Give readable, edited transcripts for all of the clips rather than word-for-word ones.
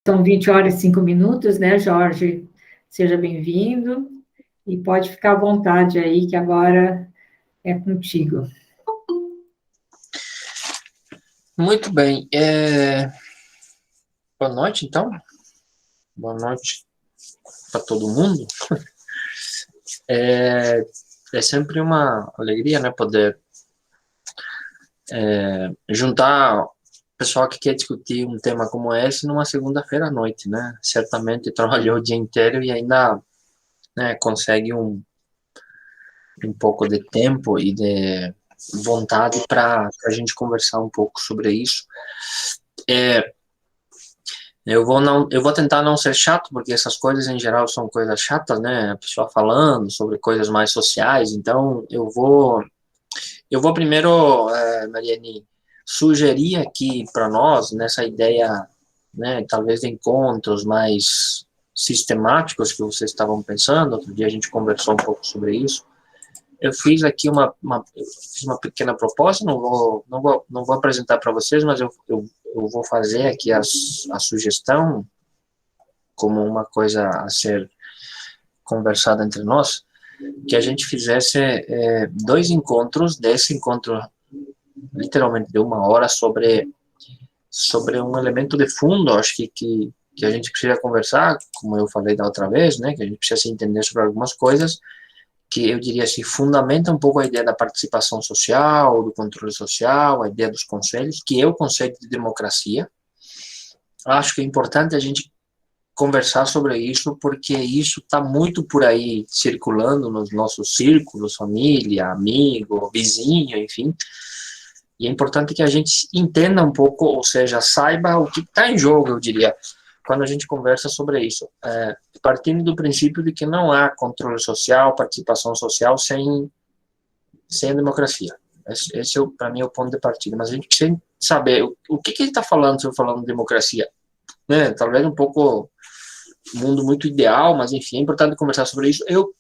São 20 horas e 5 minutos, né, Jorge? Seja bem-vindo e pode ficar à vontade aí, que agora é contigo. Muito bem. Boa noite, então. Boa noite para todo mundo. É sempre uma alegria, né, poder juntar o pessoal que quer discutir um tema como esse numa segunda-feira à noite, né? Certamente trabalhou o dia inteiro e ainda, né, consegue um pouco de tempo e de vontade para a gente conversar um pouco sobre isso. Eu vou tentar não ser chato, porque essas coisas em geral são coisas chatas, né? A pessoa falando sobre coisas mais sociais. Então, eu vou primeiro, Mariane, sugerir aqui para nós, nessa ideia, né, talvez de encontros mais sistemáticos que vocês estavam pensando. Outro dia a gente conversou um pouco sobre isso. Eu fiz aqui uma pequena proposta, não vou apresentar para vocês, mas eu vou fazer aqui a sugestão como uma coisa a ser conversada entre nós, que a gente fizesse dois encontros, desse encontro literalmente de uma hora, sobre um elemento de fundo, acho que a gente precisa conversar, como eu falei da outra vez, né, que a gente precisa se entender sobre algumas coisas, que eu diria assim, fundamenta um pouco a ideia da participação social, do controle social, a ideia dos conselhos, que é o conceito de democracia. Acho que é importante a gente conversar sobre isso, porque isso está muito por aí circulando nos nossos círculos, família, amigo, vizinho, enfim. E é importante que a gente entenda um pouco, ou seja, saiba o que está em jogo, eu diria, quando a gente conversa sobre isso. Partindo do princípio de que não há controle social, participação social sem democracia. Esse para mim, é o ponto de partida. Mas a gente precisa saber o que ele está falando, se eu falando de democracia. Né? Talvez um pouco mundo muito ideal, mas enfim, é importante conversar sobre isso. Eu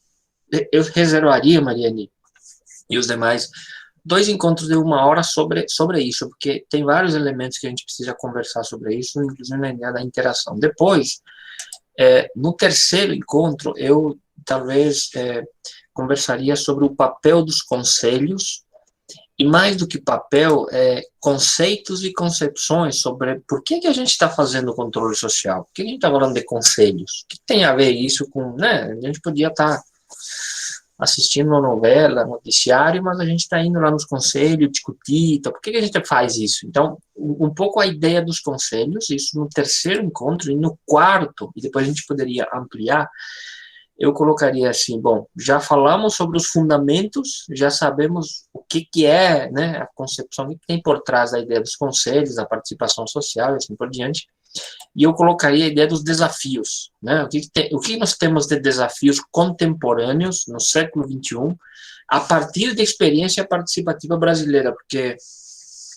reservaria, Mariane, e os demais, dois encontros de uma hora sobre isso, porque tem vários elementos que a gente precisa conversar sobre isso, inclusive na ideia da interação. Depois, no terceiro encontro, eu talvez conversaria sobre o papel dos conselhos, e mais do que papel, conceitos e concepções sobre por que a gente está fazendo o controle social, por que a gente está falando de conselhos, o que tem a ver isso com, né, a gente podia estar assistindo uma novela, noticiário, mas a gente está indo lá nos conselhos, discutir, então por que a gente faz isso? Então, um pouco a ideia dos conselhos, isso no terceiro encontro, e no quarto, e depois a gente poderia ampliar, eu colocaria assim, bom, já falamos sobre os fundamentos, já sabemos o que é, né, a concepção, o que tem por trás da ideia dos conselhos, da participação social e assim por diante, e eu colocaria a ideia dos desafios, né, o que nós temos de desafios contemporâneos no século XXI, a partir da experiência participativa brasileira, porque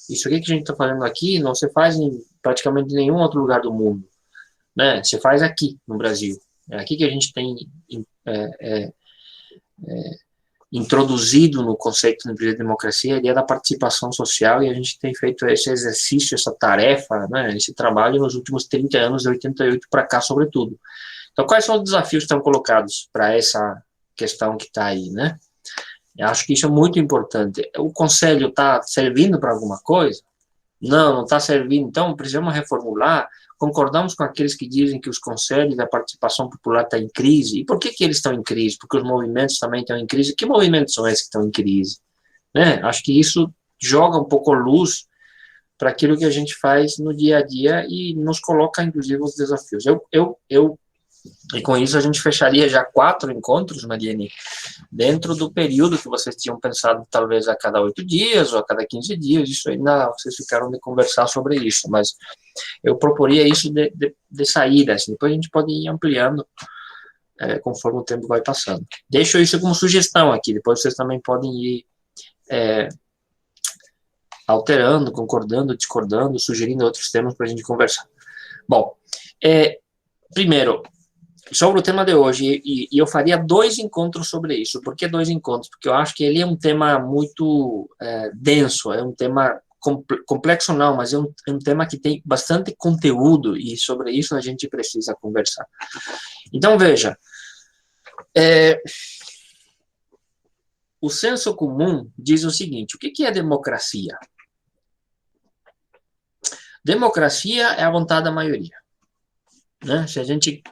isso aqui que a gente está falando aqui não se faz em praticamente nenhum outro lugar do mundo, né, se faz aqui no Brasil. É aqui que a gente tem introduzido no conceito de democracia a ideia da participação social, e a gente tem feito esse exercício, essa tarefa, né, esse trabalho nos últimos 30 anos, de 88 para cá, sobretudo. Então, quais são os desafios que estão colocados para essa questão que está aí, né? Eu acho que isso é muito importante. O conselho está servindo para alguma coisa? Não está servindo. Então, precisamos reformular. Concordamos com aqueles que dizem que os conselhos da participação popular estão em crise. E por que eles estão em crise? Porque os movimentos também estão em crise. Que movimentos são esses que estão em crise? Né? Acho que isso joga um pouco luz para aquilo que a gente faz no dia a dia e nos coloca, inclusive, os desafios. E com isso a gente fecharia já 4 encontros, Mariane, dentro do período que vocês tinham pensado, talvez a cada 8 dias ou a cada 15 dias. Isso ainda vocês ficaram de conversar sobre isso, mas eu proporia isso de saída, assim, depois a gente pode ir ampliando conforme o tempo vai passando. Deixo isso como sugestão aqui, depois vocês também podem ir alterando, concordando, discordando, sugerindo outros temas para a gente conversar. Bom, primeiro, sobre o tema de hoje, e eu faria 2 encontros sobre isso. Por que 2 encontros? Porque eu acho que ele é um tema muito denso, é um tema complexo não, mas é um tema que tem bastante conteúdo e sobre isso a gente precisa conversar. Então, veja, o senso comum diz o seguinte: o que é democracia? Democracia é a vontade da maioria, né? Se a gente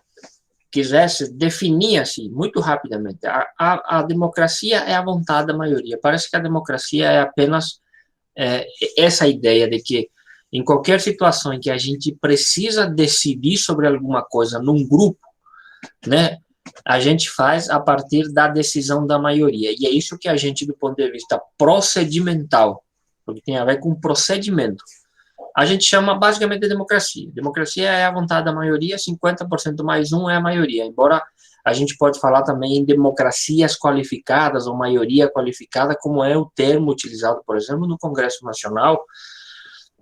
quisesse definir assim, muito rapidamente, a democracia é a vontade da maioria. Parece que a democracia é apenas essa ideia de que em qualquer situação em que a gente precisa decidir sobre alguma coisa num grupo, né, a gente faz a partir da decisão da maioria. E é isso que a gente, do ponto de vista procedimental, porque tem a ver com procedimento, a gente chama basicamente de democracia. Democracia é a vontade da maioria, 50% mais um é a maioria, embora a gente pode falar também em democracias qualificadas ou maioria qualificada, como é o termo utilizado, por exemplo, no Congresso Nacional,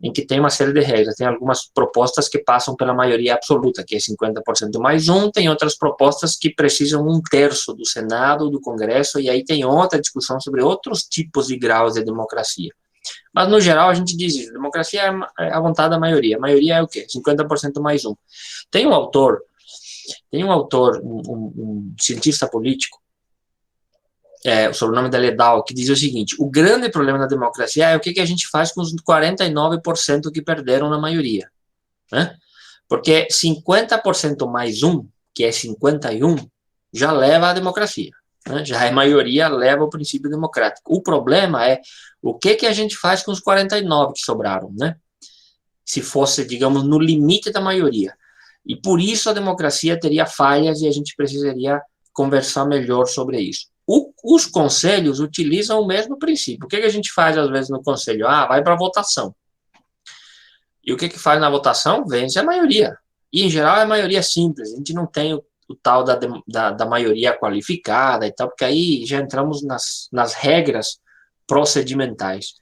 em que tem uma série de regras. Tem algumas propostas que passam pela maioria absoluta, que é 50% mais um, tem outras propostas que precisam 1/3 do Senado, do Congresso, e aí tem outra discussão sobre outros tipos e graus de democracia. Mas, no geral, a gente diz isso, democracia é a vontade da maioria. A maioria é o quê? 50% mais um. Tem um autor, um cientista político, o sobrenome dele é Dow, que diz o seguinte: o grande problema da democracia é o que a gente faz com os 49% que perderam na maioria, né? Porque 50% mais um, que é 51, já leva à democracia, né? Já é maioria, leva ao princípio democrático. O problema é o que a gente faz com os 49 que sobraram, né? Se fosse, digamos, no limite da maioria. E por isso a democracia teria falhas e a gente precisaria conversar melhor sobre isso. Os conselhos utilizam o mesmo princípio. O que a gente faz, às vezes, no conselho? Vai para votação. E o que faz na votação? Vence a maioria. E, em geral, é a maioria simples. A gente não tem o tal da maioria qualificada e tal, porque aí já entramos nas regras procedimentais.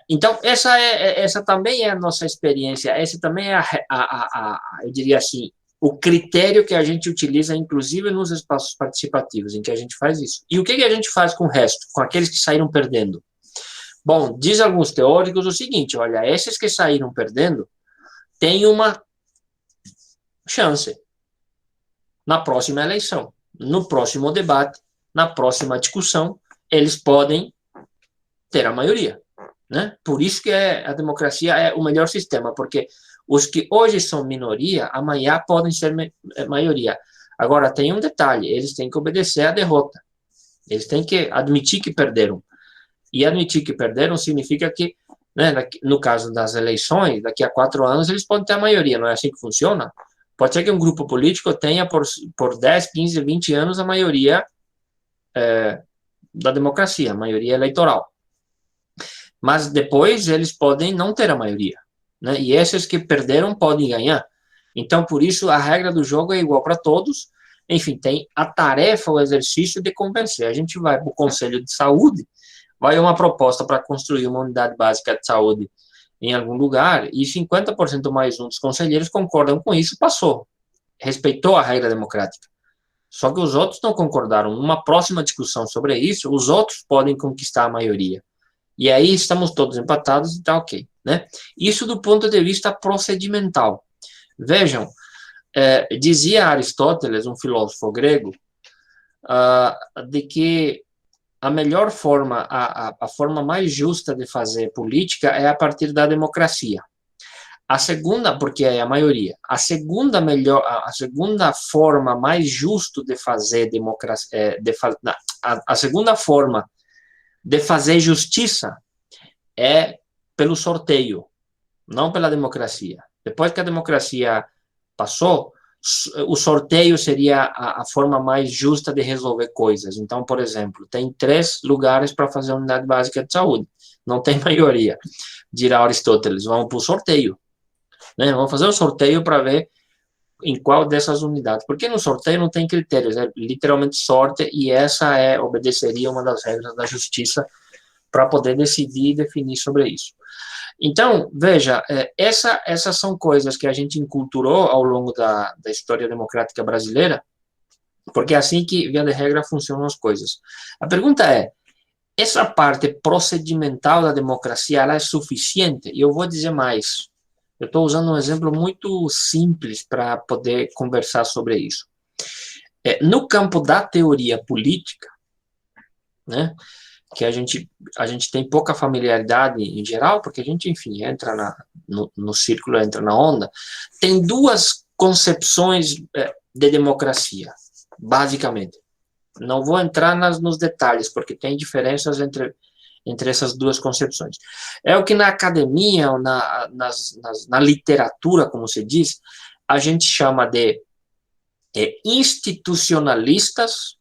Então, essa também é a nossa experiência, essa também é eu diria assim, o critério que a gente utiliza, inclusive nos espaços participativos, em que a gente faz isso. E o que a gente faz com o resto, com aqueles que saíram perdendo? Bom, diz alguns teóricos o seguinte: olha, esses que saíram perdendo têm uma chance na próxima eleição, no próximo debate, na próxima discussão, eles podem ter a maioria, né? Por isso que a democracia é o melhor sistema, porque os que hoje são minoria, amanhã podem ser maioria. Agora, tem um detalhe: eles têm que obedecer à derrota. Eles têm que admitir que perderam. E admitir que perderam significa que, né, no caso das eleições, daqui a 4 anos, eles podem ter a maioria. Não é assim que funciona? Pode ser que um grupo político tenha por 10, 15, 20 anos a maioria da democracia, a maioria eleitoral. Mas depois eles podem não ter a maioria, né? E esses que perderam podem ganhar. Então, por isso, a regra do jogo é igual para todos. Enfim, tem a tarefa, o exercício de convencer. A gente vai para o Conselho de Saúde, vai uma proposta para construir uma unidade básica de saúde em algum lugar, e 50% mais um dos conselheiros concordam com isso, passou. Respeitou a regra democrática. Só que os outros não concordaram. Numa próxima discussão sobre isso, os outros podem conquistar a maioria. E aí estamos todos empatados e está ok, né? Isso do ponto de vista procedimental. Vejam, dizia Aristóteles, um filósofo grego, de que a melhor forma, a forma mais justa de fazer política é a partir da democracia. A segunda, porque é a maioria, a segunda forma mais justa de fazer democracia, a segunda forma de fazer justiça é pelo sorteio, não pela democracia. Depois que a democracia passou, o sorteio seria a forma mais justa de resolver coisas. Então, por exemplo, tem 3 lugares para fazer a unidade básica de saúde. Não tem maioria, dirá Aristóteles. Vamos para o sorteio, né? Vamos fazer o sorteio para ver em qual dessas unidades. Porque no sorteio não tem critérios, é literalmente sorte, e essa obedeceria uma das regras da justiça para poder decidir e definir sobre isso. Então, veja, essas são coisas que a gente enculturou ao longo da história democrática brasileira, porque é assim que, via de regra, funcionam as coisas. A pergunta é essa parte procedimental da democracia, ela é suficiente? E eu vou dizer mais. Eu estou usando um exemplo muito simples para poder conversar sobre isso. No campo da teoria política, né, que a gente tem pouca familiaridade em geral, porque a gente, enfim, entra no círculo, entra na onda, tem duas concepções de democracia, basicamente. Não vou entrar nos detalhes, porque tem diferenças entre essas duas concepções. É o que na academia, ou na literatura, como se diz, a gente chama de institucionalistas,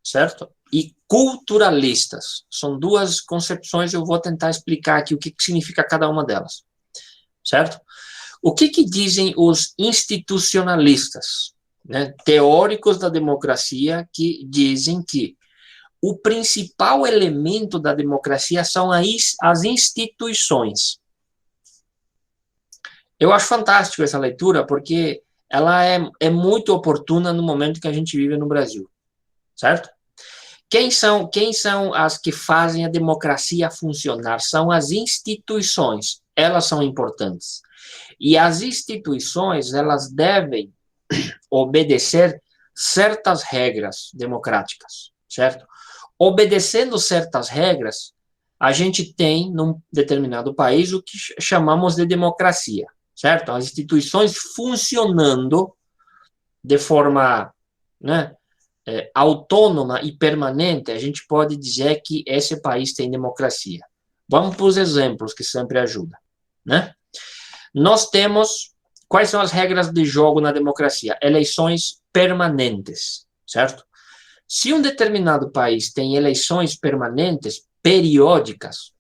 certo? E culturalistas. São duas concepções, eu vou tentar explicar aqui o que significa cada uma delas, certo? O que dizem os institucionalistas, né, teóricos da democracia, que dizem que o principal elemento da democracia são as instituições. Eu acho fantástico essa leitura, porque ela é muito oportuna no momento que a gente vive no Brasil, certo? Quem são as que fazem a democracia funcionar? São as instituições. Elas são importantes. E as instituições, elas devem obedecer certas regras democráticas, certo? Obedecendo certas regras, a gente tem, num determinado país, o que chamamos de democracia, certo? As instituições funcionando de forma, né, autônoma e permanente, a gente pode dizer que esse país tem democracia. Vamos para os exemplos que sempre ajudam, né? Nós temos, quais são as regras de jogo na democracia? Eleições permanentes, certo? Se um determinado país tem eleições permanentes, periódicas,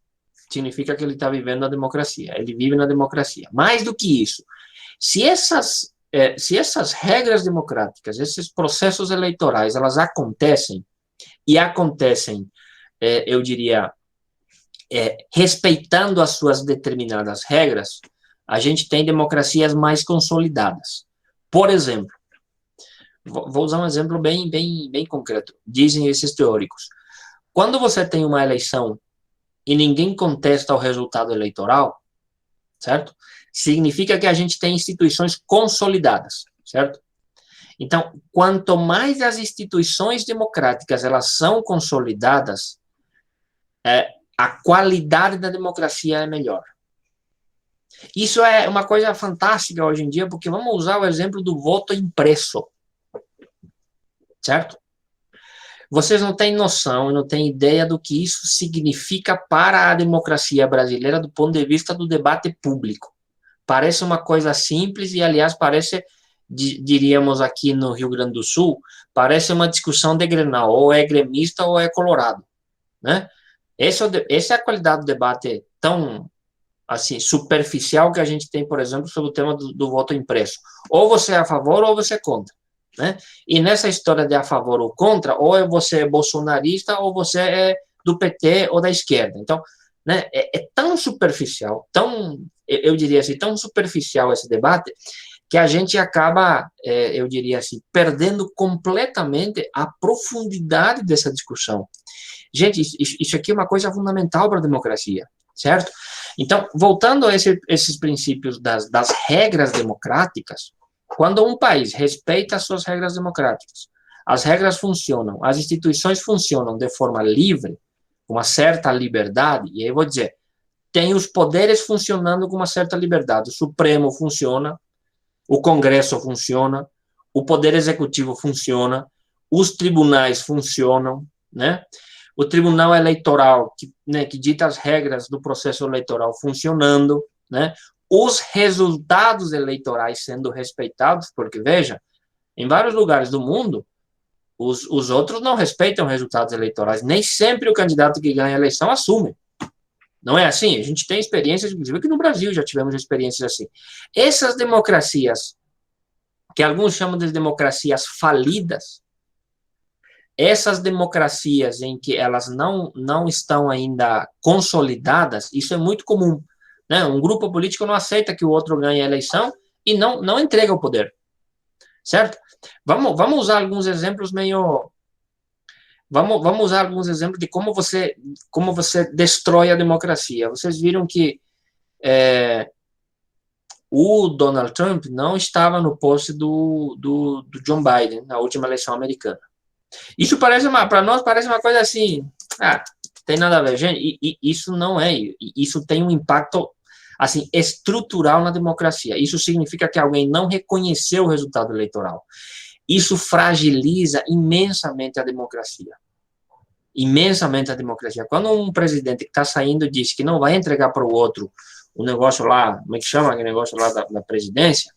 significa que ele está vivendo a democracia, ele vive na democracia. Mais do que isso, se essas regras democráticas, esses processos eleitorais, elas acontecem, e acontecem, eu diria, respeitando as suas determinadas regras, a gente tem democracias mais consolidadas. Por exemplo, vou usar um exemplo bem concreto. Dizem esses teóricos, quando você tem uma eleição e ninguém contesta o resultado eleitoral, certo? Significa que a gente tem instituições consolidadas, certo? Então, quanto mais as instituições democráticas elas são consolidadas, a qualidade da democracia é melhor. Isso é uma coisa fantástica hoje em dia, porque vamos usar o exemplo do voto impresso, certo? Vocês não têm noção, não têm ideia do que isso significa para a democracia brasileira do ponto de vista do debate público. Parece uma coisa simples e, aliás, parece, diríamos aqui no Rio Grande do Sul, parece uma discussão de Grenal, ou é gremista ou é colorado, né? Essa é a qualidade do debate tão, assim, superficial que a gente tem, por exemplo, sobre o tema do voto impresso. Ou você é a favor ou você é contra, né? E nessa história de a favor ou contra, ou você é bolsonarista ou você é do PT ou da esquerda. Então, né, é tão superficial, eu diria assim, tão superficial esse debate, que a gente acaba, eu diria assim, perdendo completamente a profundidade dessa discussão. Gente, isso aqui é uma coisa fundamental para a democracia, certo? Então, voltando a esses princípios das regras democráticas, quando um país respeita as suas regras democráticas, as regras funcionam, as instituições funcionam de forma livre, com uma certa liberdade, e aí eu vou dizer, tem os poderes funcionando com uma certa liberdade, o Supremo funciona, o Congresso funciona, o Poder Executivo funciona, os tribunais funcionam, né? O Tribunal Eleitoral, que dita as regras do processo eleitoral funcionando, né? Os resultados eleitorais sendo respeitados, porque, veja, em vários lugares do mundo, os outros não respeitam resultados eleitorais. Nem sempre o candidato que ganha a eleição assume. Não é assim? A gente tem experiências, inclusive aqui no Brasil já tivemos experiências assim. Essas democracias, que alguns chamam de democracias falidas, essas democracias em que elas não estão ainda consolidadas, isso é muito comum, né? Um grupo político não aceita que o outro ganhe a eleição e não entrega o poder, certo? Vamos usar alguns exemplos meio vamos usar alguns exemplos de como você destrói a democracia. Vocês viram que o Donald Trump não estava no post do John Biden na última eleição americana. Isso para nós parece uma coisa assim, tem nada a ver, gente, e isso não é, isso tem um impacto assim estrutural na democracia. Isso significa que alguém não reconheceu o resultado eleitoral. Isso fragiliza imensamente a democracia. Imensamente a democracia. Quando um presidente que está saindo diz que não vai entregar para o outro o negócio lá, como é que chama aquele negócio lá da presidência,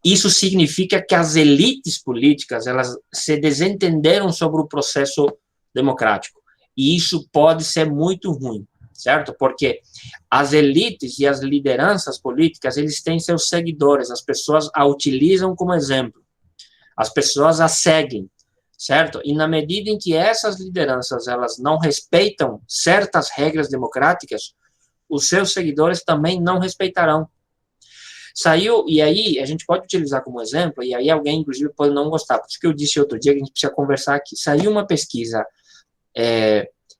isso significa que as elites políticas, elas se desentenderam sobre o processo democrático. E isso pode ser muito ruim, certo? Porque as elites e as lideranças políticas, eles têm seus seguidores, as pessoas a utilizam como exemplo, as pessoas a seguem, certo? E na medida em que essas lideranças, elas não respeitam certas regras democráticas, os seus seguidores também não respeitarão. Saiu, e aí a gente pode utilizar como exemplo, e aí alguém, inclusive, pode não gostar, por isso que eu disse outro dia que a gente precisa conversar aqui. Saiu uma pesquisa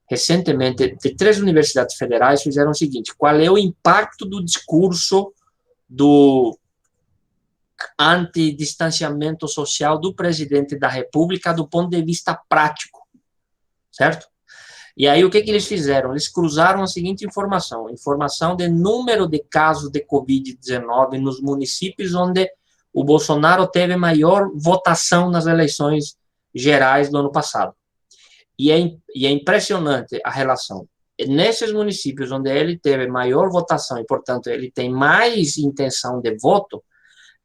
recentemente, de 3 universidades federais, fizeram o seguinte: qual é o impacto do discurso do antidistanciamento social do presidente da República do ponto de vista prático, certo? E aí, o que eles fizeram? Eles cruzaram a seguinte informação de número de casos de Covid-19 nos municípios onde o Bolsonaro teve maior votação nas eleições gerais do ano passado. E é impressionante a relação. Nesses municípios onde ele teve maior votação e, portanto, ele tem mais intenção de voto,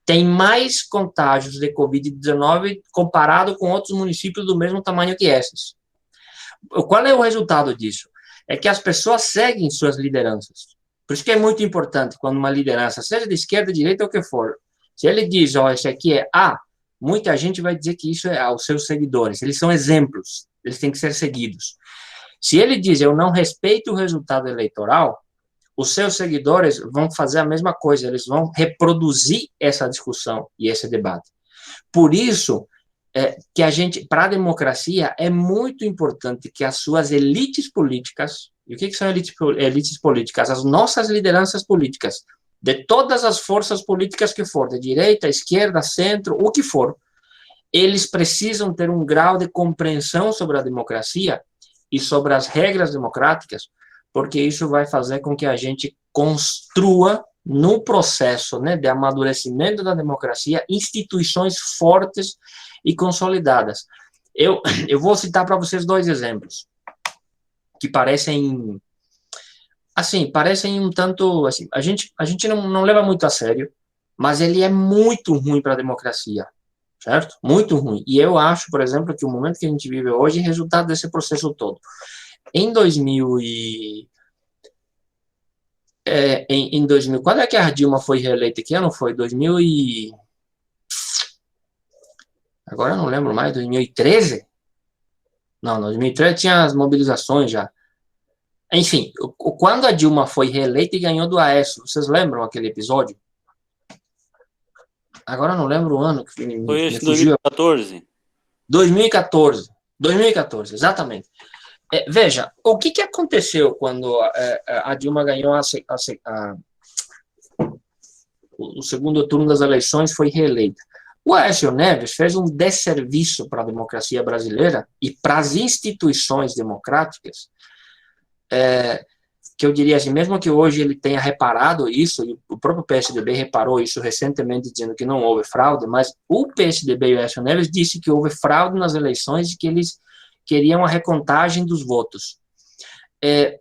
tem mais contágios de Covid-19 comparado com outros municípios do mesmo tamanho que esses. Qual é o resultado disso? É que as pessoas seguem suas lideranças. Por isso que é muito importante quando uma liderança, seja de esquerda, direita ou o que for, se ele diz, esse aqui é A, muita gente vai dizer que isso é aos seus seguidores. Eles são exemplos, eles têm que ser seguidos. Se ele diz, eu não respeito o resultado eleitoral, os seus seguidores vão fazer a mesma coisa, eles vão reproduzir essa discussão e esse debate. Por isso, que a gente, para a democracia, é muito importante que as suas elites políticas, e o que são elites políticas? As nossas lideranças políticas, de todas as forças políticas que for, de direita, esquerda, centro, o que for, eles precisam ter um grau de compreensão sobre a democracia e sobre as regras democráticas, porque isso vai fazer com que a gente construa, no processo, né, de amadurecimento da democracia, instituições fortes e consolidadas. Eu vou citar para vocês 2 exemplos que parecem um tanto, assim, a gente não leva muito a sério, mas ele é muito ruim para a democracia, certo? Muito ruim. E eu acho, por exemplo, que o momento que a gente vive hoje é resultado desse processo todo. Em 2000, quando é que a Dilma foi reeleita? Que ano foi? Agora eu não lembro mais, 2013? Não, 2013 tinha as mobilizações já. Enfim, quando a Dilma foi reeleita e ganhou do Aécio, vocês lembram aquele episódio? Agora eu não lembro o ano que foi esse, 2014. 2014, exatamente. Veja, o que aconteceu quando a Dilma ganhou o segundo turno das eleições, foi reeleita? O Aécio Neves fez um desserviço para a democracia brasileira e para as instituições democráticas, que eu diria assim, mesmo que hoje ele tenha reparado isso, e o próprio PSDB reparou isso recentemente, dizendo que não houve fraude, mas o PSDB e o Aécio Neves disse que houve fraude nas eleições e que eles queriam a recontagem dos votos.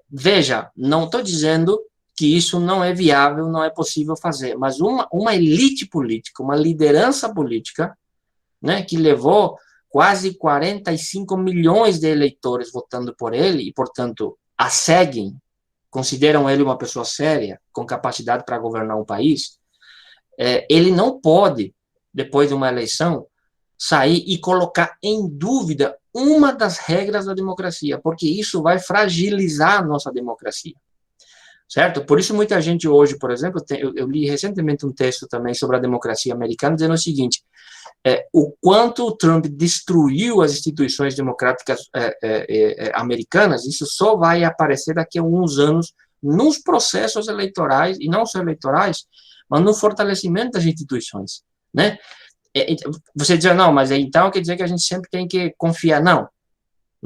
Veja, não estou dizendo que isso não é viável, não é possível fazer, mas uma elite política, uma liderança política, né, que levou quase 45 milhões de eleitores votando por ele, e, portanto, a seguem, consideram ele uma pessoa séria, com capacidade para governar um país, ele não pode, depois de uma eleição, sair e colocar em dúvida uma das regras da democracia, porque isso vai fragilizar a nossa democracia. Certo? Por isso muita gente hoje, por exemplo, eu li recentemente um texto também sobre a democracia americana, dizendo o seguinte: o quanto o Trump destruiu as instituições democráticas americanas, isso só vai aparecer daqui a alguns anos nos processos eleitorais, e não só eleitorais, mas no fortalecimento das instituições, né? Você diz, não, mas então quer dizer que a gente sempre tem que confiar. Não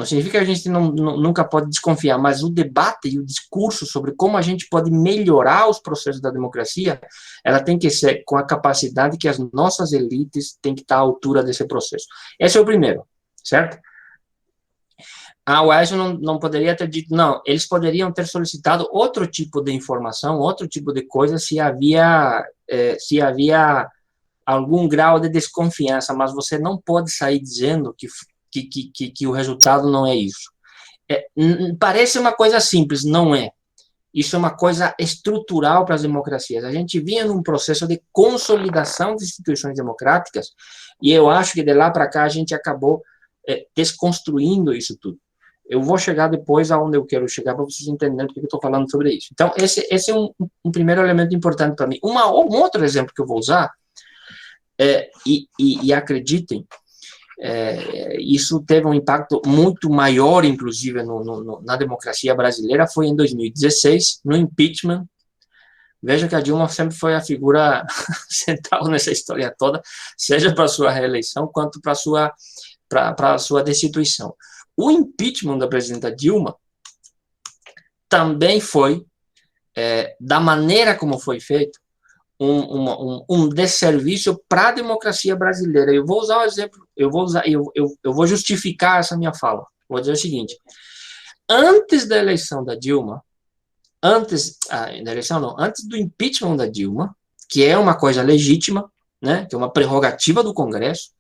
significa que a gente nunca pode desconfiar, mas o debate e o discurso sobre como a gente pode melhorar os processos da democracia, ela tem que ser com a capacidade que as nossas elites têm que estar à altura desse processo. Esse é o primeiro, certo? O Aécio não poderia ter dito, não, eles poderiam ter solicitado outro tipo de informação, outro tipo de coisa, se havia algum grau de desconfiança, mas você não pode sair dizendo que o resultado não é isso. Parece uma coisa simples, não é. Isso é uma coisa estrutural para as democracias. A gente vinha num processo de consolidação das instituições democráticas, e eu acho que de lá para cá a gente acabou desconstruindo isso tudo. Eu vou chegar depois aonde eu quero chegar para vocês entenderem porque eu estou falando sobre isso. Então, esse é um primeiro elemento importante para mim. Um outro exemplo que eu vou usar, e acreditem, isso teve um impacto muito maior, inclusive, na democracia brasileira, foi em 2016, no impeachment. Veja que a Dilma sempre foi a figura central nessa história toda, seja para sua reeleição, quanto para a sua destituição. O impeachment da presidenta Dilma também foi, da maneira como foi feito, um desserviço para a democracia brasileira. Eu vou usar o exemplo, eu vou justificar essa minha fala. Vou dizer o seguinte: antes da eleição da Dilma, antes do impeachment da Dilma, que é uma coisa legítima, né, que é uma prerrogativa do Congresso,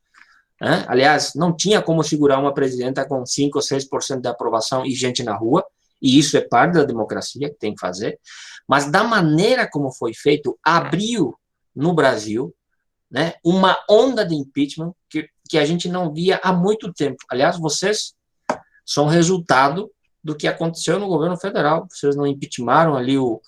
né? Aliás, não tinha como segurar uma presidenta com 5 ou 6% de aprovação e gente na rua, e isso é parte da democracia que tem que fazer, mas da maneira como foi feito, abriu no Brasil, né, uma onda de impeachment que a gente não via há muito tempo. Aliás, vocês são resultado do que aconteceu no governo federal. Vocês não impeachmentaram ali o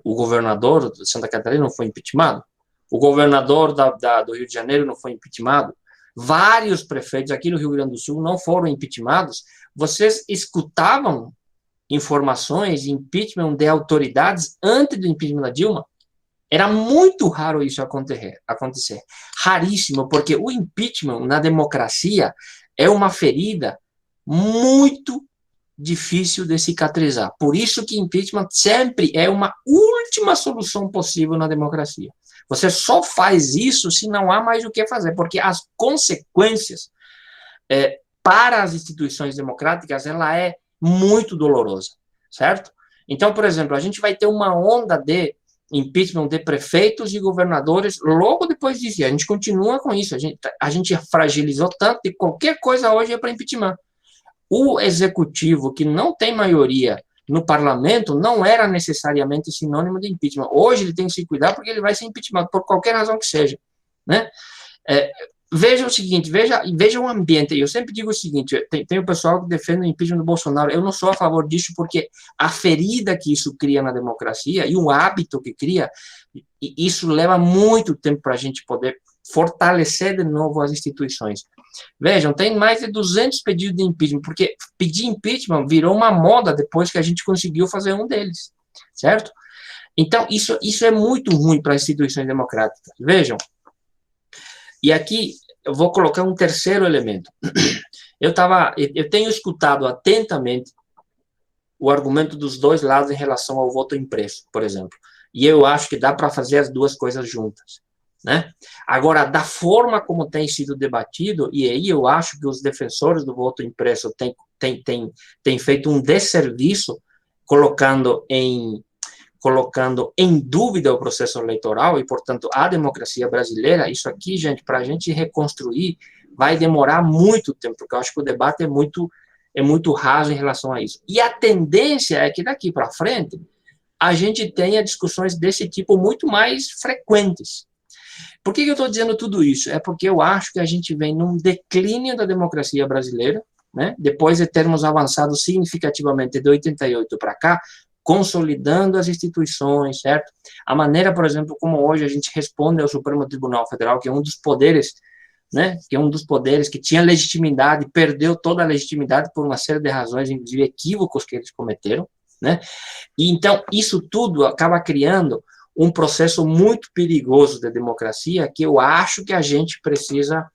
governador de Santa Catarina, não foi impeachmentado. O governador do Rio de Janeiro não foi impeachmentado. Vários prefeitos aqui no Rio Grande do Sul não foram impeachmentados. Vocês escutavam informações de impeachment de autoridades antes do impeachment da Dilma? Era muito raro isso acontecer. Raríssimo, porque o impeachment na democracia é uma ferida muito difícil de cicatrizar. Por isso que impeachment sempre é uma última solução possível na democracia. Você só faz isso se não há mais o que fazer, porque as consequências para as instituições democráticas, ela é muito dolorosa, certo? Então, por exemplo, a gente vai ter uma onda de impeachment de prefeitos e governadores logo depois disso, e a gente continua com isso, a gente fragilizou tanto que qualquer coisa hoje é para impeachment. O executivo que não tem maioria no parlamento não era necessariamente sinônimo de impeachment. Hoje ele tem que se cuidar porque ele vai ser impeachment por qualquer razão que seja, né? Veja o seguinte, veja o ambiente. Eu sempre digo o seguinte, tem o pessoal que defende o impeachment do Bolsonaro. Eu não sou a favor disso porque a ferida que isso cria na democracia e o hábito que cria, isso leva muito tempo para a gente poder fortalecer de novo as instituições. Vejam, tem mais de 200 pedidos de impeachment, porque pedir impeachment virou uma moda depois que a gente conseguiu fazer um deles, certo? Então, isso é muito ruim para as instituições democráticas. Vejam, e aqui eu vou colocar um terceiro elemento. Eu tenho escutado atentamente o argumento dos dois lados em relação ao voto impresso, por exemplo, e eu acho que dá para fazer as duas coisas juntas, né? Agora, da forma como tem sido debatido, e aí eu acho que os defensores do voto impresso têm feito um desserviço colocando em dúvida o processo eleitoral e, portanto, a democracia brasileira. Isso aqui, gente, para a gente reconstruir, vai demorar muito tempo, porque eu acho que o debate é muito raso em relação a isso. E a tendência é que daqui para frente a gente tenha discussões desse tipo muito mais frequentes. Por que eu estou dizendo tudo isso? É porque eu acho que a gente vem num declínio da democracia brasileira, né? Depois de termos avançado significativamente de 88 para cá, consolidando as instituições, certo? A maneira, por exemplo, como hoje a gente responde ao Supremo Tribunal Federal, que é um dos poderes, né, que é um dos poderes que tinha legitimidade, perdeu toda a legitimidade por uma série de razões, inclusive equívocos que eles cometeram, né? E então isso tudo acaba criando um processo muito perigoso de democracia que eu acho que a gente precisa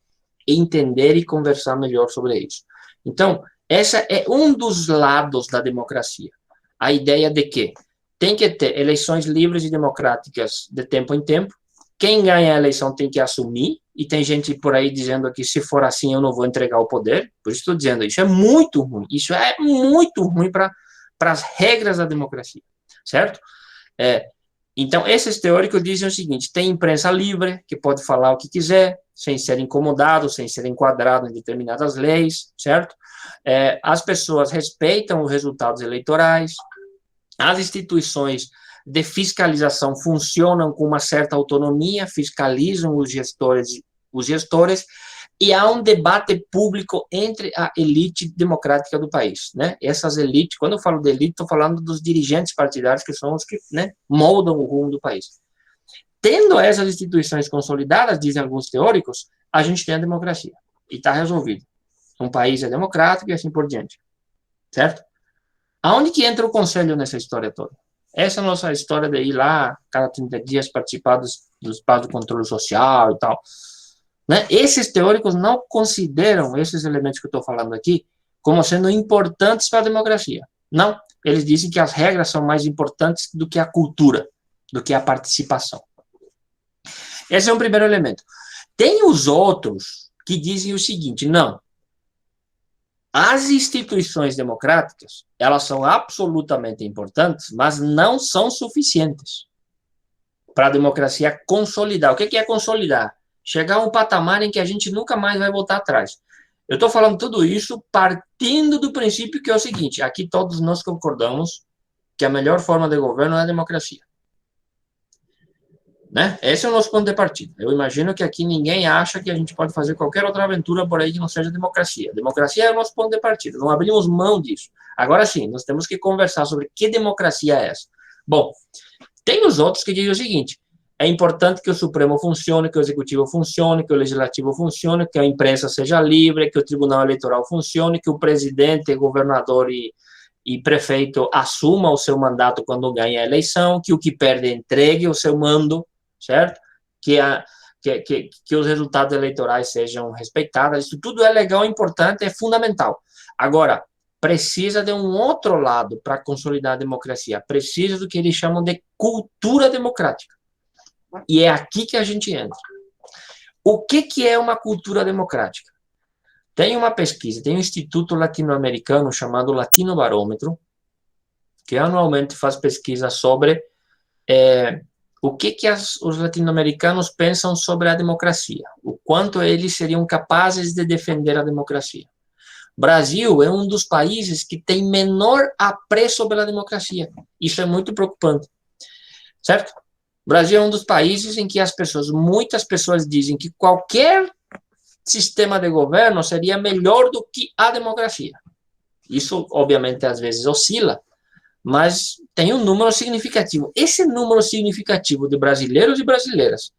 entender e conversar melhor sobre isso. Então, essa é um dos lados da democracia. A ideia de que tem que ter eleições livres e democráticas de tempo em tempo. Quem ganha a eleição tem que assumir, e tem gente por aí dizendo que se for assim eu não vou entregar o poder. Por isso estou dizendo, isso é muito ruim. Isso é muito ruim para as regras da democracia, certo? Então, esses teóricos dizem o seguinte: tem imprensa livre, que pode falar o que quiser, sem ser incomodado, sem ser enquadrado em determinadas leis, certo? As pessoas respeitam os resultados eleitorais, as instituições de fiscalização funcionam com uma certa autonomia, fiscalizam os gestores, e há um debate público entre a elite democrática do país, né? Essas elites, quando eu falo de elite, estou falando dos dirigentes partidários, que são os que, né, moldam o rumo do país. Tendo essas instituições consolidadas, dizem alguns teóricos, a gente tem a democracia, e está resolvido. Um país é democrático e assim por diante, certo? Aonde que entra o conselho nessa história toda? Essa é a nossa história de ir lá, cada 30 dias, participar dos espaços de controle social e tal. Né? Esses teóricos não consideram esses elementos que eu estou falando aqui como sendo importantes para a democracia. Não, eles dizem que as regras são mais importantes do que a cultura, do que a participação. Esse é um primeiro elemento. Tem os outros que dizem o seguinte: não, as instituições democráticas, elas são absolutamente importantes, mas não são suficientes para a democracia consolidar. O que é consolidar? Chegar a um patamar em que a gente nunca mais vai voltar atrás. Eu estou falando tudo isso partindo do princípio que é o seguinte: aqui todos nós concordamos que a melhor forma de governo é a democracia. Né? Esse é o nosso ponto de partida. Eu imagino que aqui ninguém acha que a gente pode fazer qualquer outra aventura por aí que não seja democracia. Democracia é o nosso ponto de partida, não abrimos mão disso. Agora sim, nós temos que conversar sobre que democracia é essa. Bom, tem os outros que dizem o seguinte: é importante que o Supremo funcione, que o Executivo funcione, que o Legislativo funcione, que a imprensa seja livre, que o Tribunal Eleitoral funcione, que o presidente, governador e prefeito assuma o seu mandato quando ganha a eleição, que o que perde entregue o seu mando, certo? Que os resultados eleitorais sejam respeitados. Isso tudo é legal, importante, é fundamental. Agora, precisa de um outro lado para consolidar a democracia. Precisa do que eles chamam de cultura democrática. E é aqui que a gente entra. O que é uma cultura democrática? Tem uma pesquisa, tem um instituto latino-americano chamado Latinobarômetro, que anualmente faz pesquisa sobre o que os latino-americanos pensam sobre a democracia, o quanto eles seriam capazes de defender a democracia. Brasil é um dos países que tem menor apreço pela democracia. Isso é muito preocupante, certo? O Brasil é um dos países em que muitas pessoas dizem que qualquer sistema de governo seria melhor do que a democracia. Isso, obviamente, às vezes oscila, mas tem um número significativo. Esse número significativo de brasileiros e brasileiras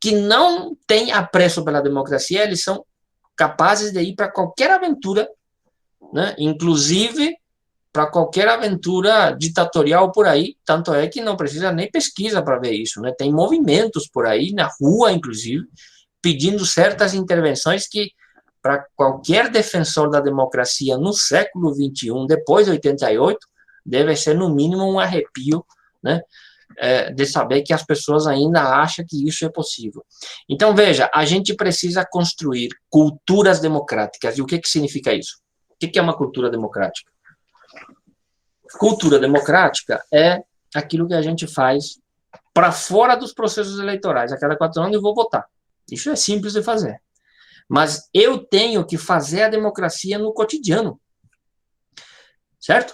que não têm apreço pela democracia, eles são capazes de ir para qualquer aventura, né? Inclusive para qualquer aventura ditatorial por aí, tanto é que não precisa nem pesquisa para ver isso, né? Tem movimentos por aí, na rua, inclusive, pedindo certas intervenções que, para qualquer defensor da democracia no século XXI, depois de 88, deve ser, no mínimo, um arrepio, né? De saber que as pessoas ainda acham que isso é possível. Então, veja, a gente precisa construir culturas democráticas. E o que significa isso? O que é uma cultura democrática? Cultura democrática é aquilo que a gente faz para fora dos processos eleitorais. A cada 4 anos eu vou votar. Isso é simples de fazer. Mas eu tenho que fazer a democracia no cotidiano. Certo?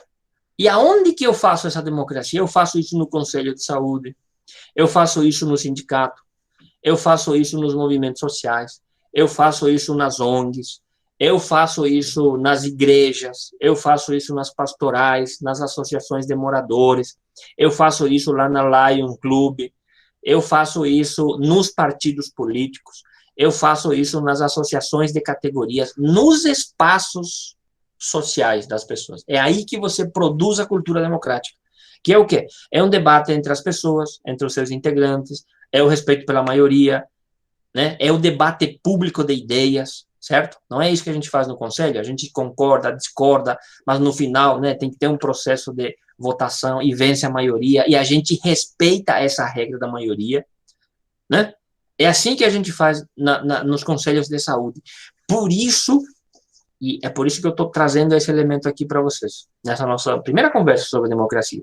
E aonde que eu faço essa democracia? Eu faço isso no Conselho de Saúde, eu faço isso no sindicato, eu faço isso nos movimentos sociais, eu faço isso nas ONGs, eu faço isso nas igrejas, eu faço isso nas pastorais, nas associações de moradores, eu faço isso lá na Lion Club, eu faço isso nos partidos políticos, eu faço isso nas associações de categorias, nos espaços sociais das pessoas. É aí que você produz a cultura democrática. Que é o quê? É um debate entre as pessoas, entre os seus integrantes, é o respeito pela maioria, né? É o debate público de ideias, certo? Não é isso que a gente faz no conselho, a gente concorda, discorda, mas no final, né, tem que ter um processo de votação e vence a maioria, e a gente respeita essa regra da maioria, né? É assim que a gente faz nos conselhos de saúde. Por isso, e é por isso que eu estou trazendo esse elemento aqui para vocês, nessa nossa primeira conversa sobre democracia.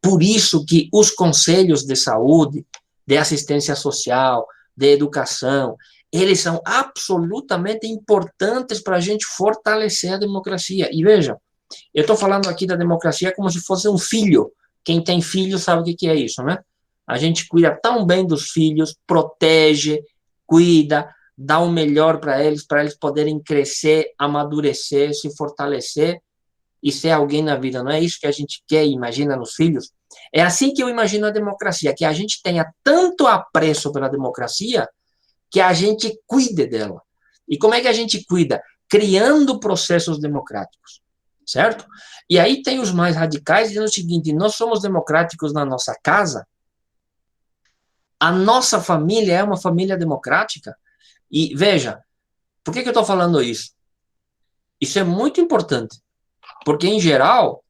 Por isso que os conselhos de saúde, de assistência social, de educação, eles são absolutamente importantes para a gente fortalecer a democracia. E veja, eu estou falando aqui da democracia como se fosse um filho. Quem tem filho sabe o que é isso, né? A gente cuida tão bem dos filhos, protege, cuida, dá o melhor para eles poderem crescer, amadurecer, se fortalecer e ser alguém na vida. Não é isso que a gente quer e imagina nos filhos? É assim que eu imagino a democracia, que a gente tenha tanto apreço pela democracia que a gente cuide dela. E como é que a gente cuida? Criando processos democráticos, certo? E aí tem os mais radicais dizendo o seguinte: nós somos democráticos na nossa casa, a nossa família é uma família democrática. E veja, por que eu estou falando isso? Isso é muito importante, porque em geral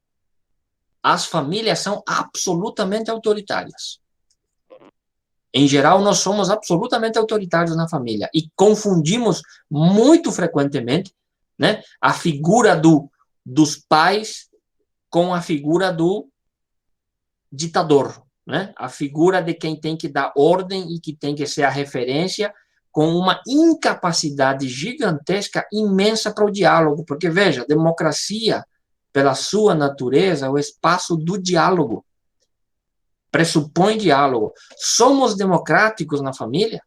as famílias são absolutamente autoritárias. Em geral, nós somos absolutamente autoritários na família e confundimos muito frequentemente, né, a figura dos pais com a figura do ditador, né? A figura de quem tem que dar ordem e que tem que ser a referência, com uma incapacidade gigantesca, imensa para o diálogo. Porque, veja, a democracia, pela sua natureza, é o espaço do diálogo. Pressupõe diálogo. Somos democráticos na família?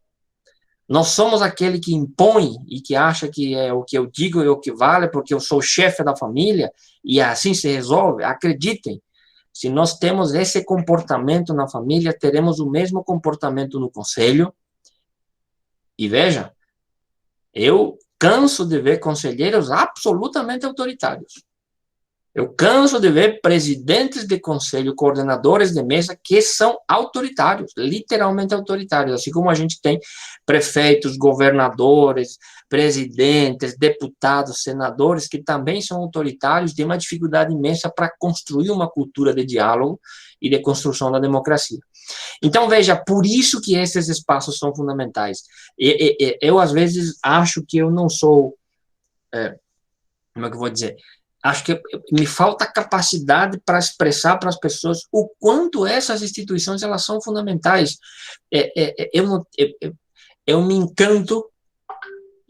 Nós somos aquele que impõe e que acha que é o que eu digo é o que vale, porque eu sou o chefe da família e assim se resolve? Acreditem, se nós temos esse comportamento na família, teremos o mesmo comportamento no conselho. E veja, eu canso de ver conselheiros absolutamente autoritários. Eu canso de ver presidentes de conselho, coordenadores de mesa que são autoritários, literalmente autoritários, assim como a gente tem prefeitos, governadores, presidentes, deputados, senadores que também são autoritários, têm uma dificuldade imensa para construir uma cultura de diálogo e de construção da democracia. Então, veja, por isso que esses espaços são fundamentais. Eu, às vezes, acho que eu não sou, como é que eu vou dizer? Acho que me falta capacidade para expressar para as pessoas o quanto essas instituições elas são fundamentais. Eu me encanto,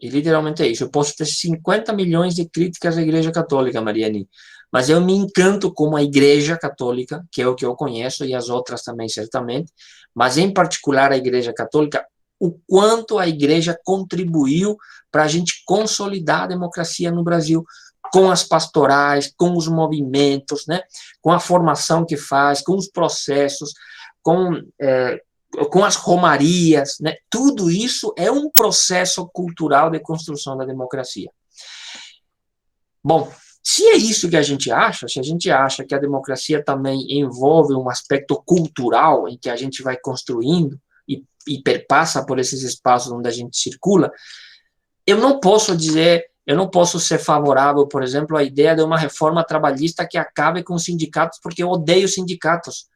e literalmente é isso, eu posso ter 50 milhões de críticas à Igreja Católica, Mariane, mas eu me encanto como a Igreja Católica, que é o que eu conheço, e as outras também, certamente, mas em particular a Igreja Católica, o quanto a Igreja contribuiu para a gente consolidar a democracia no Brasil, com as pastorais, com os movimentos, né, com a formação que faz, com os processos, com as romarias, né, tudo isso é um processo cultural de construção da democracia. Bom, se é isso que a gente acha, se a gente acha que a democracia também envolve um aspecto cultural em que a gente vai construindo e perpassa por esses espaços onde a gente circula, eu não posso ser favorável, por exemplo, à ideia de uma reforma trabalhista que acabe com os sindicatos, porque eu odeio sindicatos,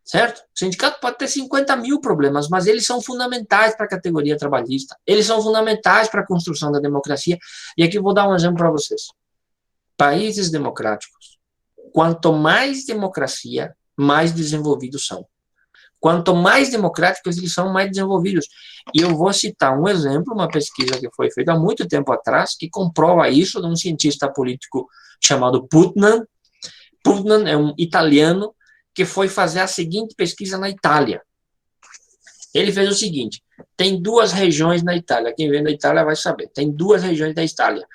certo? O sindicato pode ter 50 mil problemas, mas eles são fundamentais para a categoria trabalhista, eles são fundamentais para a construção da democracia. E aqui eu vou dar um exemplo para vocês. Países democráticos, quanto mais democracia, mais desenvolvidos são. Quanto mais democráticos eles são, mais desenvolvidos. E eu vou citar um exemplo, uma pesquisa que foi feita há muito tempo atrás, que comprova isso, de um cientista político chamado Putnam. Putnam é um italiano que foi fazer a seguinte pesquisa na Itália. Ele fez o seguinte, tem duas regiões na Itália, quem vem da Itália vai saber, tem duas regiões da Itália.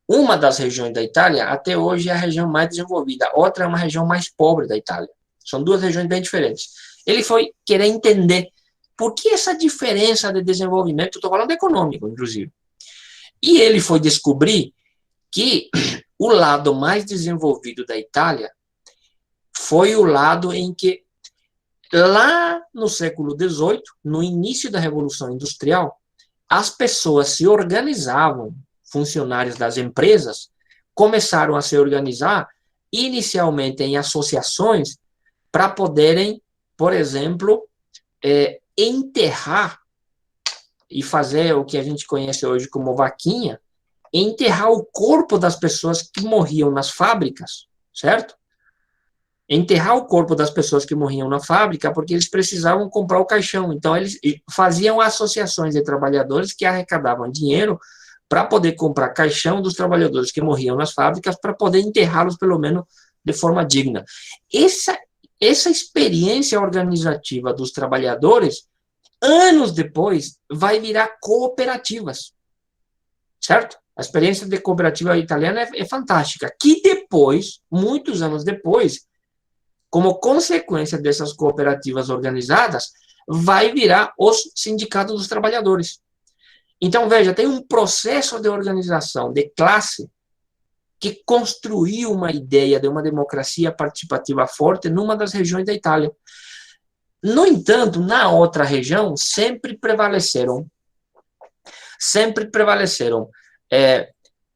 Uma das regiões da Itália, até hoje, é a região mais desenvolvida, outra é uma região mais pobre da Itália. São duas regiões bem diferentes. Ele foi querer entender por que essa diferença de desenvolvimento, estou falando econômico, inclusive. E ele foi descobrir que o lado mais desenvolvido da Itália foi o lado em que, lá no século XVIII, no início da Revolução Industrial, as pessoas se organizavam, funcionários das empresas, começaram a se organizar, inicialmente em associações, para poderem, por exemplo, enterrar e fazer o que a gente conhece hoje como vaquinha, enterrar o corpo das pessoas que morriam nas fábricas, certo? Enterrar o corpo das pessoas que morriam na fábrica, porque eles precisavam comprar o caixão. Então, eles faziam associações de trabalhadores que arrecadavam dinheiro para poder comprar caixão dos trabalhadores que morriam nas fábricas, para poder enterrá-los, pelo menos, de forma digna. Essa experiência organizativa dos trabalhadores, anos depois, vai virar cooperativas, certo? A experiência de cooperativa italiana é fantástica, que depois, muitos anos depois, como consequência dessas cooperativas organizadas, vai virar os sindicatos dos trabalhadores. Então, veja, tem um processo de organização de classe que construiu uma ideia de uma democracia participativa forte numa das regiões da Itália. No entanto, na outra região, sempre prevaleceram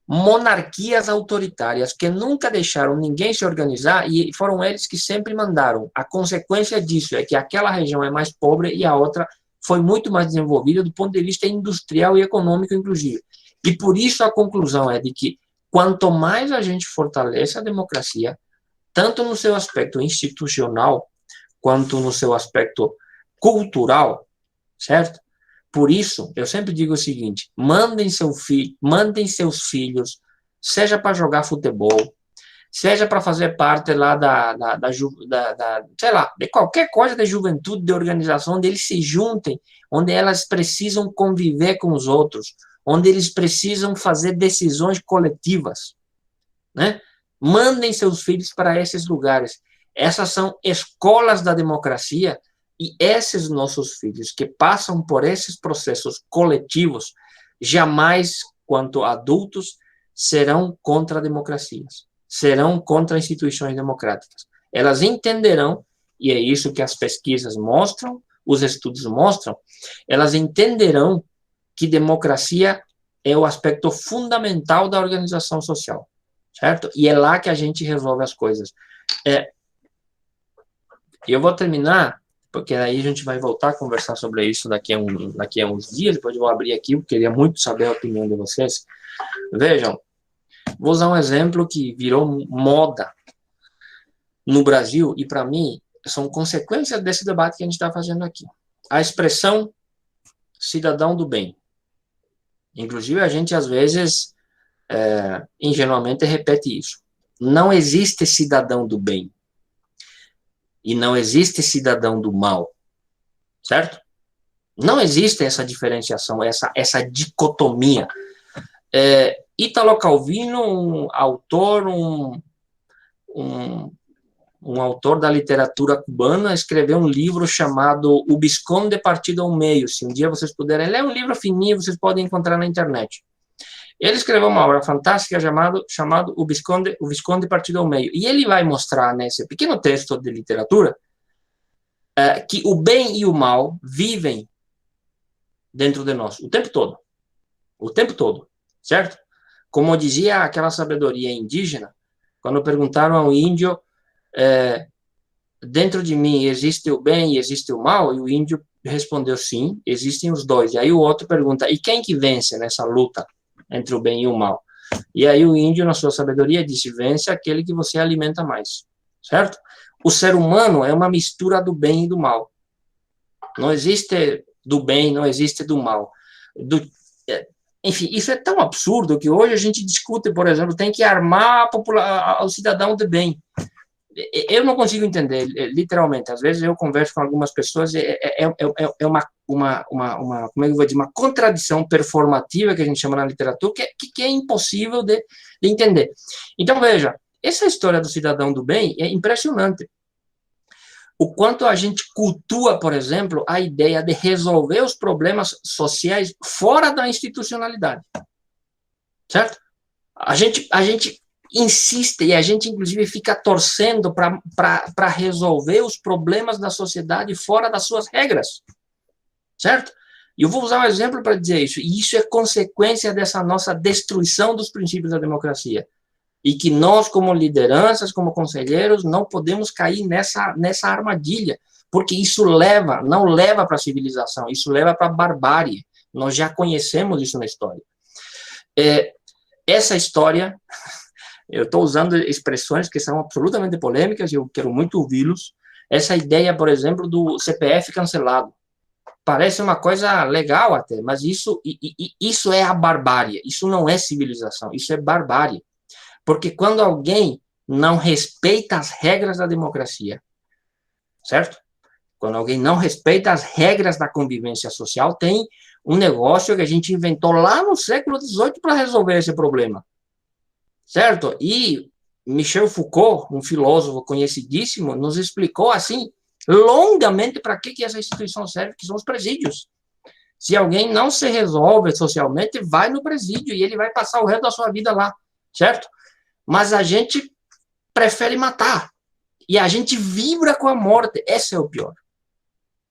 monarquias autoritárias que nunca deixaram ninguém se organizar e foram eles que sempre mandaram. A consequência disso é que aquela região é mais pobre e a outra foi muito mais desenvolvida do ponto de vista industrial e econômico, inclusive. E por isso a conclusão é de que quanto mais a gente fortalece a democracia, tanto no seu aspecto institucional, quanto no seu aspecto cultural, certo? Por isso, eu sempre digo o seguinte, mandem seus filhos, seja para jogar futebol, seja para fazer parte lá sei lá, de qualquer coisa de juventude, de organização, onde eles se juntem, onde elas precisam conviver com os outros, onde eles precisam fazer decisões coletivas, né? Mandem seus filhos para esses lugares. Essas são escolas da democracia e esses nossos filhos que passam por esses processos coletivos, jamais, quanto adultos, serão contra democracias, serão contra instituições democráticas. Elas entenderão, e é isso que as pesquisas mostram, os estudos mostram, elas entenderão que democracia é o aspecto fundamental da organização social, certo? E é lá que a gente resolve as coisas. Eu vou terminar, porque aí a gente vai voltar a conversar sobre isso daqui a uns dias, depois eu vou abrir aqui, eu queria muito saber a opinião de vocês. Vejam, vou usar um exemplo que virou moda no Brasil, e para mim, são consequências desse debate que a gente está fazendo aqui. A expressão cidadão do bem. Inclusive, a gente, às vezes, ingenuamente, repete isso. Não existe cidadão do bem. E não existe cidadão do mal. Certo? Não existe essa diferenciação, essa dicotomia. Ítalo Calvino, um autor da literatura cubana, escreveu um livro chamado O Visconde Partido ao Meio. Se um dia vocês puderem ler, é um livro fininho, vocês podem encontrar na internet. Ele escreveu uma obra fantástica chamado O Visconde Partido ao Meio. E ele vai mostrar nesse pequeno texto de literatura que o bem e o mal vivem dentro de nós o tempo todo. O tempo todo, certo? Como dizia aquela sabedoria indígena, quando perguntaram ao índio, dentro de mim existe o bem e existe o mal? E o índio respondeu sim, existem os dois. E aí o outro pergunta, e quem que vence nessa luta entre o bem e o mal? E aí o índio, na sua sabedoria, disse, vence aquele que você alimenta mais, certo? O ser humano é uma mistura do bem e do mal. Não existe do bem, não existe do mal. Enfim, isso é tão absurdo que hoje a gente discute, por exemplo, tem que armar o cidadão de bem. eu não consigo entender, literalmente. Às vezes eu converso com algumas pessoas, como é que eu vou dizer, uma contradição performativa que a gente chama na literatura, que é impossível de entender. Então, veja, essa história do cidadão do bem é impressionante. O quanto a gente cultua, por exemplo, a ideia de resolver os problemas sociais fora da institucionalidade. Certo? A gente insiste e a gente, inclusive, fica torcendo para resolver os problemas da sociedade fora das suas regras. Certo? E eu vou usar um exemplo para dizer isso. E isso é consequência dessa nossa destruição dos princípios da democracia. E que nós, como lideranças, como conselheiros, não podemos cair nessa armadilha, porque isso não leva para a civilização, isso leva para a barbárie. Nós já conhecemos isso na história. Essa história, eu estou usando expressões que são absolutamente polêmicas e eu quero muito ouvi-los. Essa ideia, por exemplo, do CPF cancelado. Parece uma coisa legal até, mas isso é a barbárie, isso não é civilização, isso é barbárie. Porque quando alguém não respeita as regras da democracia, certo? Quando alguém não respeita as regras da convivência social, tem um negócio que a gente inventou lá no século XVIII para resolver esse problema, certo? E Michel Foucault, um filósofo conhecidíssimo, nos explicou assim, longamente, para que essa instituição serve, que são os presídios. Se alguém não se resolve socialmente, vai no presídio e ele vai passar o resto da sua vida lá, certo? Mas a gente prefere matar. E a gente vibra com a morte. Esse é o pior.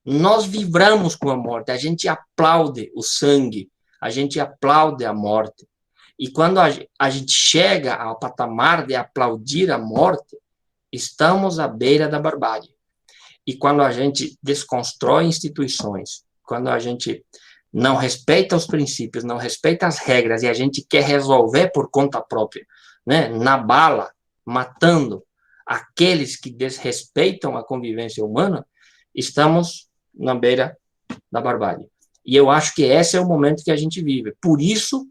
Nós vibramos com a morte. A gente aplaude o sangue. A gente aplaude a morte. E quando a gente chega ao patamar de aplaudir a morte, estamos à beira da barbárie. E quando a gente desconstrói instituições, quando a gente não respeita os princípios, não respeita as regras, e a gente quer resolver por conta própria, né, na bala, matando aqueles que desrespeitam a convivência humana, estamos na beira da barbárie. E eu acho que esse é o momento que a gente vive. Por isso,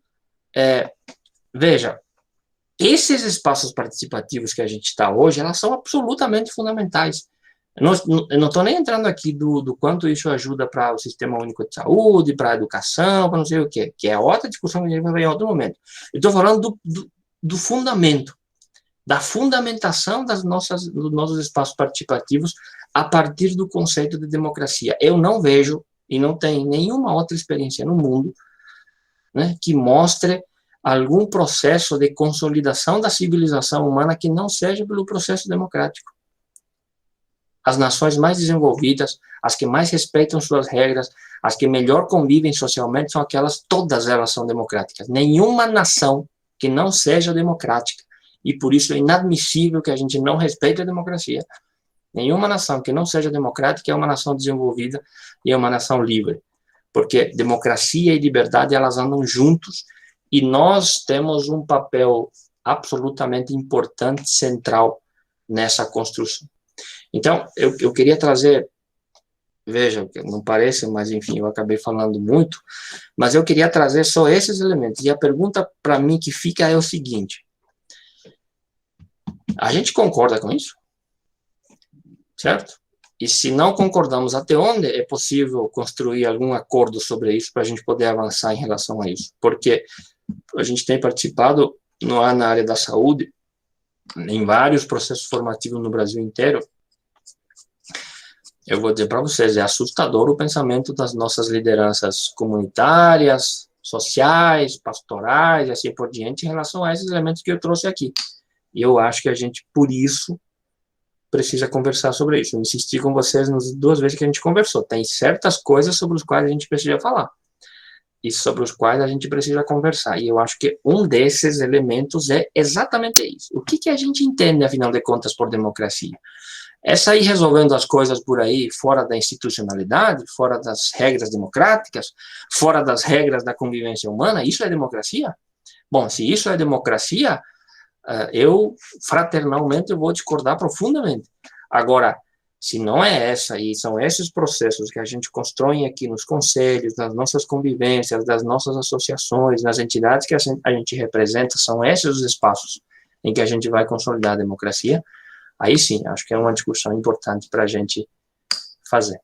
veja, esses espaços participativos que a gente está hoje, elas são absolutamente fundamentais. Eu não estou nem entrando aqui do quanto isso ajuda para o Sistema Único de Saúde, para a educação, para não sei o quê, que é outra discussão que a gente vai ver em outro momento. Eu estou falando do fundamento, da fundamentação dos nossos espaços participativos a partir do conceito de democracia. Eu não vejo, e não tem nenhuma outra experiência no mundo, né, que mostre algum processo de consolidação da civilização humana que não seja pelo processo democrático. As nações mais desenvolvidas, as que mais respeitam suas regras, as que melhor convivem socialmente, são aquelas, todas elas são democráticas. Nenhuma nação que não seja democrática, e por isso é inadmissível que a gente não respeite a democracia. Nenhuma nação que não seja democrática é uma nação desenvolvida e é uma nação livre, porque democracia e liberdade, elas andam juntos, e nós temos um papel absolutamente importante, central, nessa construção. Então, eu queria trazer, veja, não parece, mas enfim, eu acabei falando muito, mas eu queria trazer só esses elementos. E a pergunta para mim que fica é o seguinte: a gente concorda com isso? Certo? E se não concordamos, até onde é possível construir algum acordo sobre isso para a gente poder avançar em relação a isso? Porque a gente tem participado na área da saúde, em vários processos formativos no Brasil inteiro. Eu vou dizer para vocês, é assustador o pensamento das nossas lideranças comunitárias, sociais, pastorais, e assim por diante, em relação a esses elementos que eu trouxe aqui. E eu acho que a gente, por isso, precisa conversar sobre isso. Eu insisti com vocês nas 2 vezes que a gente conversou. Tem certas coisas sobre as quais a gente precisa falar, e sobre os quais a gente precisa conversar. E eu acho que um desses elementos é exatamente isso. O que a gente entende, afinal de contas, por democracia? É sair resolvendo as coisas por aí, fora da institucionalidade, fora das regras democráticas, fora das regras da convivência humana? Isso é democracia? Bom, se isso é democracia, eu, fraternalmente, eu vou discordar profundamente. Agora, se não é essa, e são esses processos que a gente constrói aqui nos conselhos, nas nossas convivências, das nossas associações, nas entidades que a gente representa, são esses os espaços em que a gente vai consolidar a democracia, Aí sim, acho que é uma discussão importante para a gente fazer.